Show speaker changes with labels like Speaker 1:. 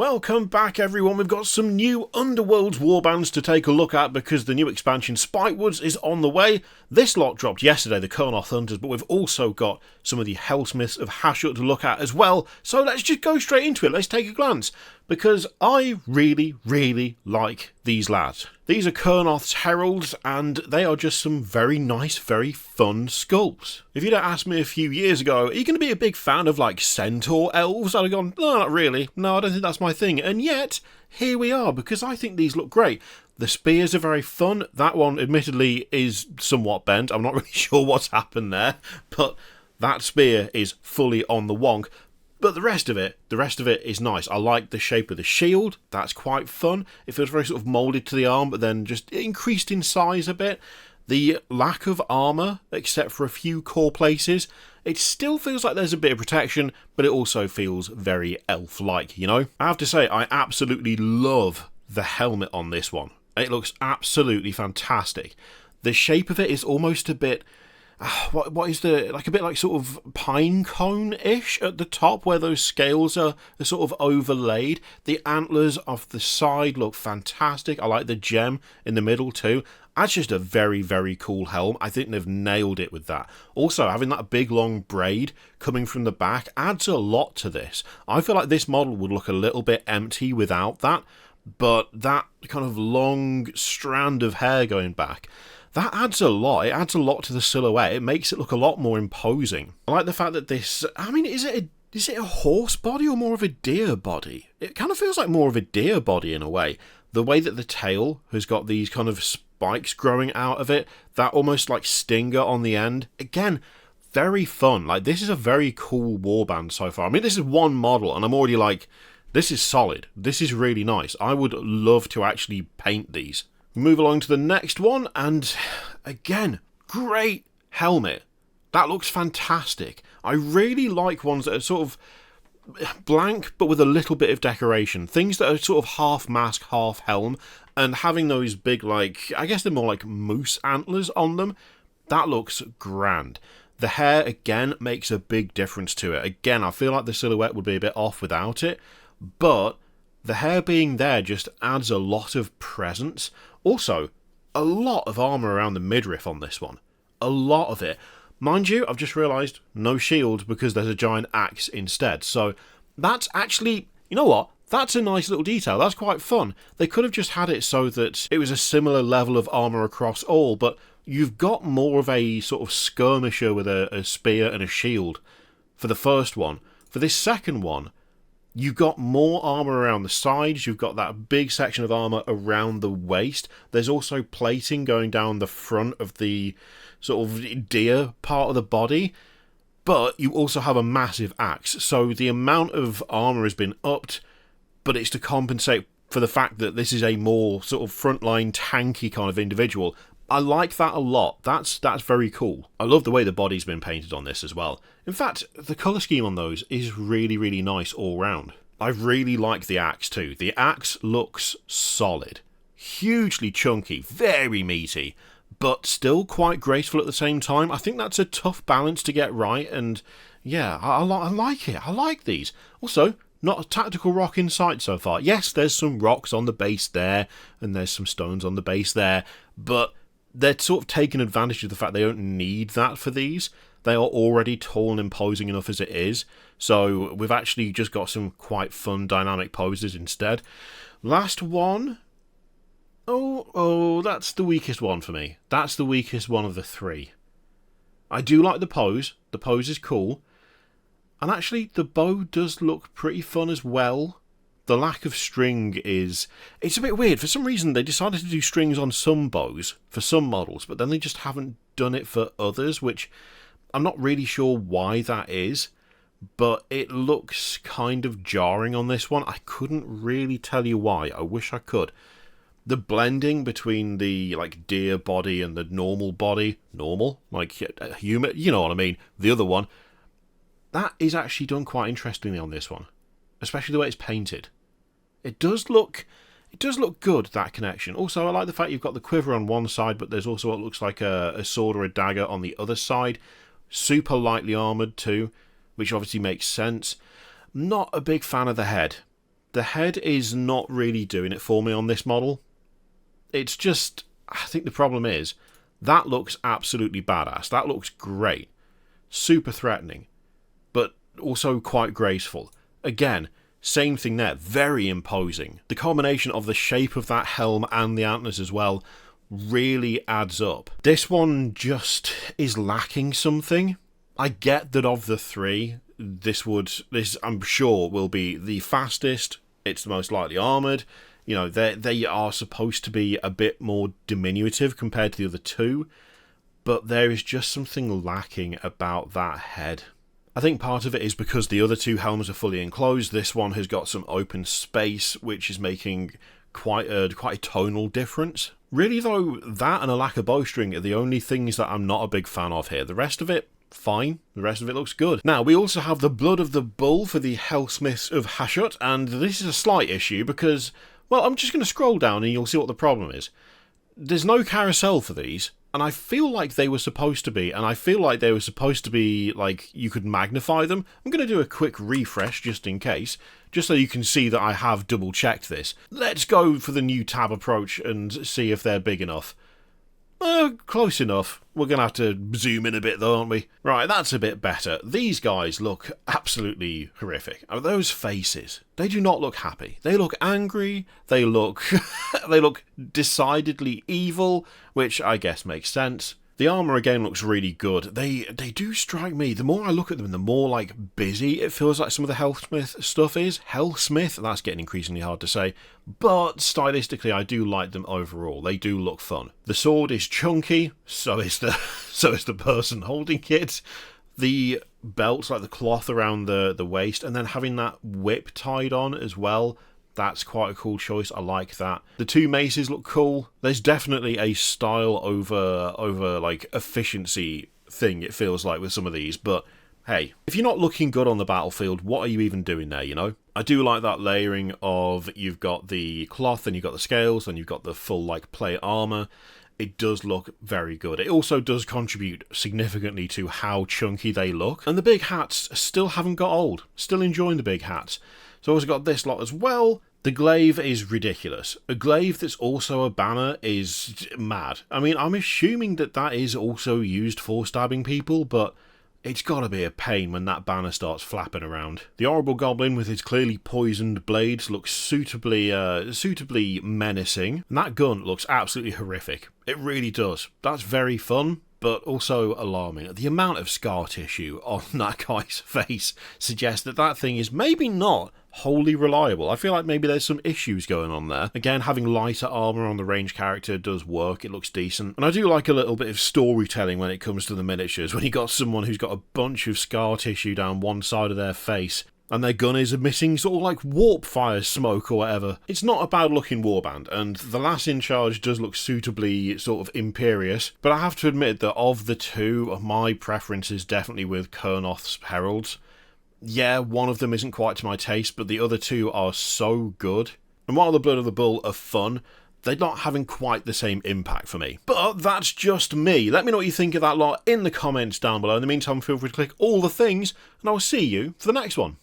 Speaker 1: Welcome back everyone, we've got some new Underworlds Warbands to take a look at because the new expansion Spikewoods is on the way. This lot dropped yesterday, the Kurnoth Hunters, but we've also got some of the Hellsmiths of Hashut to look at as well. So let's just go straight into it, let's take a glance, because I really like these lads. These are Kurnoth's Heralds, and they are just some very nice, very fun sculpts. If you'd asked me a few years ago, are you going to be a big fan of like centaur elves? I'd have gone, no, not really. No, I don't think that's my thing. And yet, here we are, because I think these look great. The spears are very fun. That one, admittedly, is somewhat bent. I'm not really sure what's happened there, but that spear is fully on the wonk. But the rest of it is nice. I like the shape of the shield. That's quite fun. It feels very sort of moulded to the arm, but then just increased in size a bit. The lack of armour, except for a few core places, it still feels like there's a bit of protection, but it also feels very elf-like, you know? I have to say, I absolutely love the helmet on this one. It looks absolutely fantastic. The shape of it is almost a bit... what is the, like a bit like sort of pine cone-ish at the top where those scales are sort of overlaid. The antlers off the side look fantastic. I like the gem in the middle too. That's just a very cool helm. I think they've nailed it with that. Also, having that big long braid coming from the back adds a lot to this. I feel like this model would look a little bit empty without that, but that kind of long strand of hair going back, that adds a lot. It adds a lot to the silhouette. It makes it look a lot more imposing. I like the fact that this... I mean, is it a horse body or more of a deer body? It kind of feels like more of a deer body in a way. The way that the tail has got these kind of spikes growing out of it, that almost like stinger on the end. Again, very fun. Like, this is a very cool warband so far. I mean, this is one model and I'm already like, this is solid. This is really nice. I would love to actually paint these. Move along to the next one, and again, great helmet. That looks fantastic. I really like ones that are sort of blank, but with a little bit of decoration. Things that are sort of half mask, half helm, and having those big, like, I guess they're more like moose antlers on them. That looks grand. The hair, again, makes a big difference to it. Again, I feel like the silhouette would be a bit off without it, but the hair being there just adds a lot of presence. Also, a lot of armour around the midriff on this one. A lot of it. Mind you, I've just realised, no shield because there's a giant axe instead. So that's actually, you know what? That's a nice little detail. That's quite fun. They could have just had it so that it was a similar level of armour across all, but you've got more of a sort of skirmisher with a spear and a shield for the first one. For this second one, you've got more armour around the sides, you've got that big section of armour around the waist. There's also plating going down the front of the sort of deer part of the body. But you also have a massive axe, so the amount of armour has been upped, but it's to compensate for the fact that this is a more sort of frontline tanky kind of individual. I like that a lot. That's very cool. I love the way the body's been painted on this as well. In fact, the colour scheme on those is really nice all round. I really like the axe too. The axe looks solid. Hugely chunky, very meaty, but still quite graceful at the same time. I think that's a tough balance to get right, and yeah, I like it. I like these. Also, not a tactical rock in sight so far. Yes, there's some rocks on the base there, and there's some stones on the base there, but they're sort of taking advantage of the fact they don't need that for these. They are already tall and imposing enough as it is, so we've actually just got some quite fun dynamic poses instead. Last one. Oh, that's the weakest one for me. That's the weakest one of the three. I do like the pose. The pose is cool. And actually, the bow does look pretty fun as well. The lack of string is... It's a bit weird. For some reason, they decided to do strings on some bows for some models, but then they just haven't done it for others, which I'm not really sure why that is, but it looks kind of jarring on this one. I couldn't really tell you why. I wish I could. The blending between the like deer body and the normal body, like human, you know what I mean, the other one, that is actually done quite interestingly on this one, especially the way it's painted. It does look good, that connection. Also, I like the fact you've got the quiver on one side, but there's also what looks like a sword or a dagger on the other side. Super lightly armoured too, which obviously makes sense. Not a big fan of the head. The head is not really doing it for me on this model. It's just, I think the problem is, that looks absolutely badass. That looks great. Super threatening, but also quite graceful. Again, same thing there, very imposing. The combination of the shape of that helm and the antlers as well really adds up. This one just is lacking something. I get that of the three, this I'm sure will be the fastest. It's the most lightly armoured. You know, they are supposed to be a bit more diminutive compared to the other two, but there is just something lacking about that head. I think part of it is because the other two helms are fully enclosed. This one has got some open space, which is making quite a tonal difference. Really though, that and a lack of bowstring are the only things that I'm not a big fan of here. The rest of it, fine. The rest of it looks good. Now, we also have the Blood of the Bull for the Hellsmiths of Hashut, and this is a slight issue because, well, I'm just going to scroll down and you'll see what the problem is. There's no carousel for these, and I feel like they were supposed to be, like, you could magnify them. I'm going to do a quick refresh just in case, just so you can see that I have double checked this. Let's go for the new tab approach and see if they're big enough. Close enough. We're going to have to zoom in a bit though, aren't we? Right, that's a bit better. These guys look absolutely horrific. Those faces, they do not look happy. They look angry. They look they look decidedly evil, which I guess makes sense. The armour again looks really good. They do strike me, the more I look at them, the more like busy it feels like some of the Hellsmith stuff is. Hellsmith, that's getting increasingly hard to say, but stylistically I do like them overall. They do look fun. The sword is chunky, so is the person holding it. The belts, like the cloth around the waist, and then having that whip tied on as well. That's quite a cool choice. I like that. The two maces look cool. There's definitely a style over like efficiency thing, it feels like, with some of these, but hey, if you're not looking good on the battlefield, what are you even doing there, you know? I do like that layering of, you've got the cloth and you've got the scales and you've got the full like plate armour. It does look very good. It also does contribute significantly to how chunky they look. And the big hats still haven't got old. Still enjoying the big hats. So I've also got this lot as well. The glaive is ridiculous. A glaive that's also a banner is mad. I mean, I'm assuming that that is also used for stabbing people, but it's gotta be a pain when that banner starts flapping around. The horrible goblin with his clearly poisoned blades looks suitably menacing. And that gun looks absolutely horrific. It really does. That's very fun, but also alarming. The amount of scar tissue on that guy's face suggests that that thing is maybe not wholly reliable. I feel like maybe there's some issues going on there. Again, having lighter armour on the ranged character does work. It looks decent. And I do like a little bit of storytelling when it comes to the miniatures. When you got someone who's got a bunch of scar tissue down one side of their face, and their gun is emitting sort of like warp fire smoke or whatever. It's not a bad looking warband, and the lass in charge does look suitably sort of imperious, but I have to admit that of the two, my preference is definitely with Kurnoth's Heralds. Yeah, one of them isn't quite to my taste, but the other two are so good. And while the Blood of the Bull are fun, they're not having quite the same impact for me. But that's just me. Let me know what you think of that lot in the comments down below. In the meantime, feel free to click all the things, and I'll see you for the next one.